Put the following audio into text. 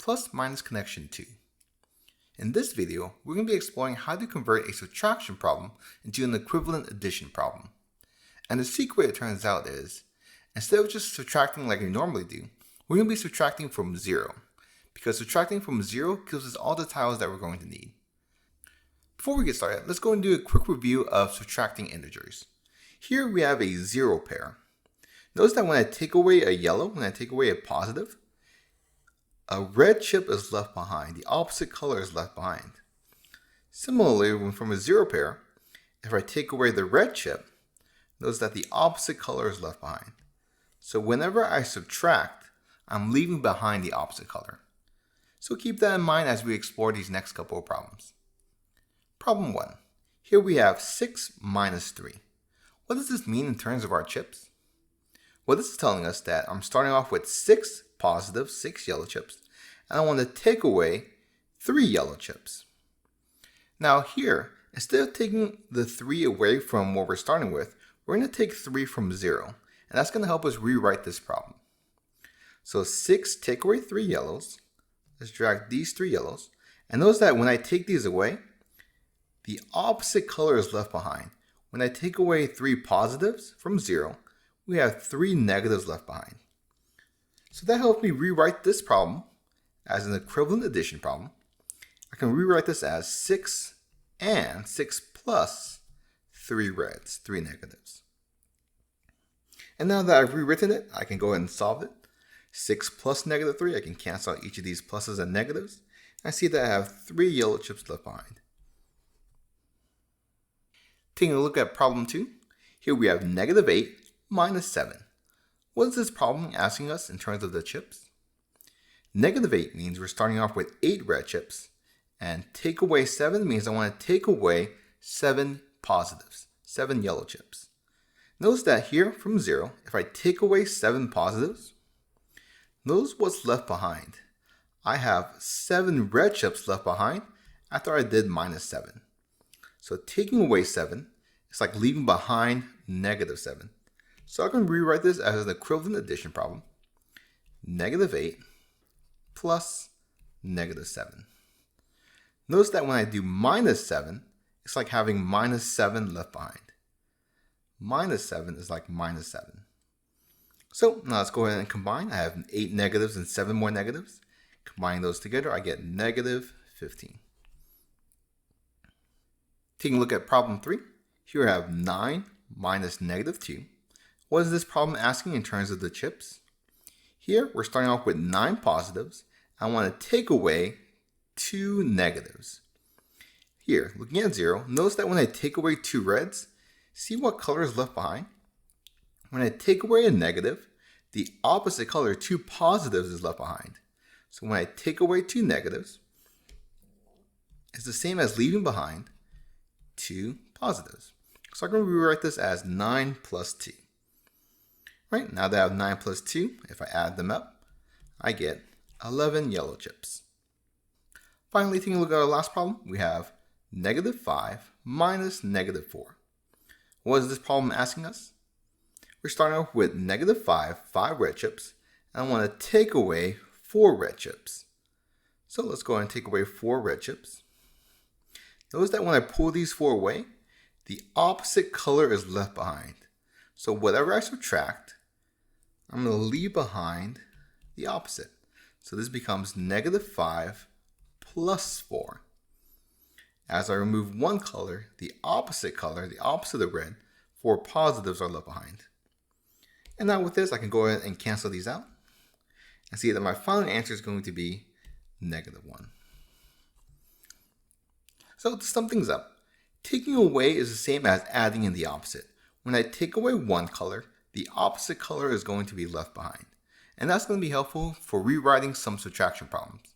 plus minus connection 2. In this video, we're going to be exploring how to convert a subtraction problem into an equivalent addition problem. And the secret, it turns out, is instead of just subtracting like we normally do, we're going to be subtracting from 0, because subtracting from 0 gives us all the tiles that we're going to need. Before we get started, let's go and do a quick review of subtracting integers. Here we have a 0 pair. Notice that when I take away a yellow, when I take away a positive, a red chip is left behind. The opposite color is left behind. Similarly, when from a 0 pair, if I take away the red chip, notice that the opposite color is left behind. So whenever I subtract, I'm leaving behind the opposite color. So keep that in mind as we explore these next couple of problems. Problem 1. Here we have 6 minus 3. What does this mean in terms of our chips? Well, this is telling us that I'm starting off with 6 positive, 6 yellow chips, and I want to take away 3 yellow chips. Now here, instead of taking the 3 away from what we're starting with, we're going to take 3 from 0, and that's going to help us rewrite this problem. So 6, take away 3 yellows. Let's drag these 3 yellows, and notice that when I take these away, the opposite color is left behind. When I take away 3 positives from 0, we have 3 negatives left behind. So that helps me rewrite this problem as an equivalent addition problem. I can rewrite this as 6 and 6 plus 3 reds, 3 negatives. And now that I've rewritten it, I can go ahead and solve it. 6 plus negative 3, I can cancel out each of these pluses and negatives. I see that I have 3 yellow chips left behind. Taking a look at problem 2, here we have negative 8 minus 7. What is this problem asking us in terms of the chips? Negative 8 means we're starting off with 8 red chips, and take away 7 means I want to take away 7 positives, 7 yellow chips. Notice that here from 0, if I take away 7 positives, notice what's left behind. I have 7 red chips left behind after I did minus 7. So taking away 7, it's like leaving behind negative 7. So I can rewrite this as an equivalent addition problem. Negative 8 plus negative 7. Notice that when I do minus 7, it's like having minus 7 left behind. Minus 7 is like minus 7. So now let's go ahead and combine. I have 8 negatives and 7 more negatives. Combining those together, I get negative 15. Taking a look at problem 3, here I have 9 minus negative 2. What is this problem asking in terms of the chips? Here we're starting off with 9 positives. I want to take away 2 negatives. Here, looking at 0, notice that when I take away 2 reds, see what color is left behind? When I take away a negative, the opposite color, 2 positives, is left behind. So when I take away 2 negatives, it's the same as leaving behind 2 positives. So I can rewrite this as 9 plus 2. Right, now that I have 9 plus 2, if I add them up, I get 11 yellow chips. Finally, taking a look at our last problem, we have negative 5 minus negative 4. What is this problem asking us? We're starting off with negative 5 red chips, and I want to take away 4 red chips. So let's go ahead and take away 4 red chips. Notice that when I pull these 4 away, the opposite color is left behind. So whatever I subtract, I'm going to leave behind the opposite. So this becomes negative 5 plus 4. As I remove one color, the opposite of red, 4 positives are left behind. And now with this, I can go ahead and cancel these out and see that my final answer is going to be negative 1. So to sum things up, taking away is the same as adding in the opposite. When I take away one color, the opposite color is going to be left behind. And that's going to be helpful for rewriting some subtraction problems.